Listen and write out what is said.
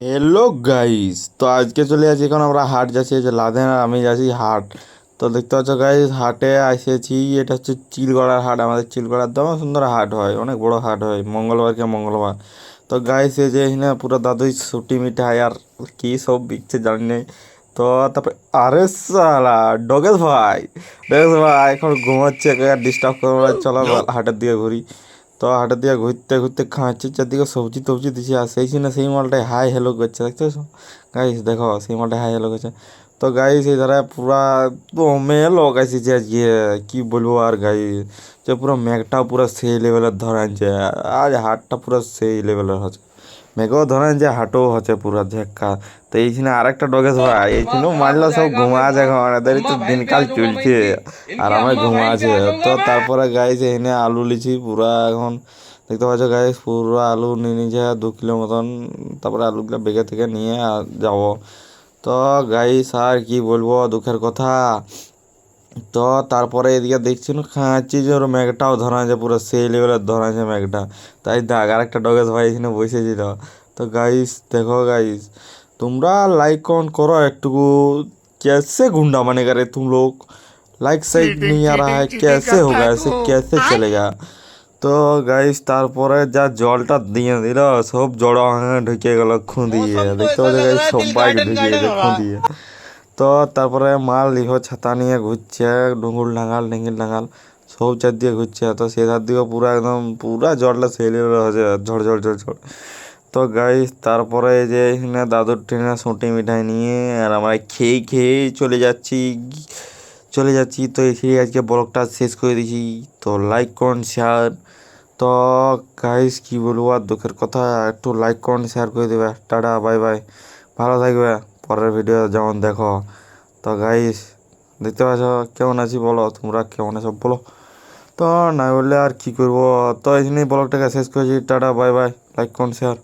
Hello guys, তো আজকে চলে আসি। এখন আমরা হাট যাচ্ছি, এই যে লাদেন আর আমি যাচ্ছি হাট। তো দেখতে পাচ্ছ গাইস, হাটে এসেছি। এটা হচ্ছে চিলগড়ার হাট। আমাদের চিলগড়ার দমে সুন্দর হাট হয়, অনেক বড় হাট হয় মঙ্গলবারকে মঙ্গলবার। তো গাইস, এই যে এখানে পুরো দাদুই ছুটি মিঠাই আর কি সব বিকছে জানি নাই। তো তারপরে আরে সালা ডগেশ ভাই এখন ঘুমাচ্ছে, ডিস্টার্ব করবো না, চলো হাটের দিকে ঘুরি। তো হাটের দিকে ঘুরতে ঘুরতে খাচ্ছি, চারদিকে সবজি টবজি দিছে, আর সেই সিনে সেই মালটাই হাই হ্যালো করছে, দেখছো গাইস? দেখো সেই মালটাই হাই হ্যালো করছে। তো গাইস এই ধারা পুরা দমে লোক আসিছে আজকে, কি বলবো আর গাইস, যে পুরো মেঘটাও পুরো সেই লেভেলের ধরে আনছে। আজ হাটটা পুরো সেই লেভেলের হচ্ছে, মেঘও ধরেন যে হাটও হচ্ছে পুরো ঝেক্কা। তো এইখানে আরেকটা ডগেশ ভাই, এইখানেও মারলো, সব ঘুমা আছে এখন, এদেরই তো দিনকাল চলছে আর আমি ঘুমা আছে। তো তারপরে গাইছে এনে আলু লিছি পুরা এখন, দেখতে পাচ্ছ গাইস, পুরো আলু নিয়ে নিয়েছে 2 কিলো মতন। তারপরে আলুগুলো বেগে থেকে নিয়ে যাব। তো গাইস আর কি বলবো দুঃখের কথা। তো তারপরে এদিকে দেখছি না খাচ্ছি যে ওর মেঘটাও ধরা আছে, পুরো সেই লেভেলের ধরা আছে মেঘটা। তাই দেখ আর একটা ডগেশ ভাই এখানে বসেছিল। তো গাইস দেখো গাইস, তোমরা লাইক কমেंट करो একটুকু। कैसे गुंडा बनेगा रे तुम लोग? लाइक साइक नहीं आ रहा है, कैसे होगा ऐसे, कैसे चलेगा? তো গাইস তারপরে যা জলটা দিয়ে দিল, সব জড়ো হয়ে ঢুকে গেল খুঁদিয়ে, দেখতে পাচ্ছ গাইস, সবাই ঢুকে গেছে খুঁদিয়ে। তো তারপরে মাল ইহো ছাতা নিয়ে ঘুরছে, ডুঙ্গুল ডাঙাল ডিঙ্গিল ডাঙাল সব চার দিয়ে ঘুরছে। তো সে ধার দিকে পুরা একদম পুরা জলটা সেলে হচ্ছে, ঝড় ঝড় ঝড় ঝড়। তো গাইস তারপরে এই যে এখানে দাদুর ট্রেনে সুঁটি মিঠাই নিয়ে আর আমরা খেয়ে খেয়ে চলে যাচ্ছি। তো এখানে আজকে ব্লগটা শেষ করে দিয়েছি। তো লাইক করুন, শেয়ার। তো গাইস কি বলবো আর দুঃখের কথা, একটু লাইক করুন, শেয়ার করে দেবে। টাটা, বাই বাই, ভালো থাকবে। পরের ভিডিও যেমন দেখো। তো গাইস দেখতে পাচ্ছ কেমন আছি, বলো তোমরা কেমন আছো বলো। তো না বললে আর কি করবো। তো এই জন্যই ব্লগটাকে শেষ করেছি। টাটা, বাই বাই, লাইক করুন, শেয়ার।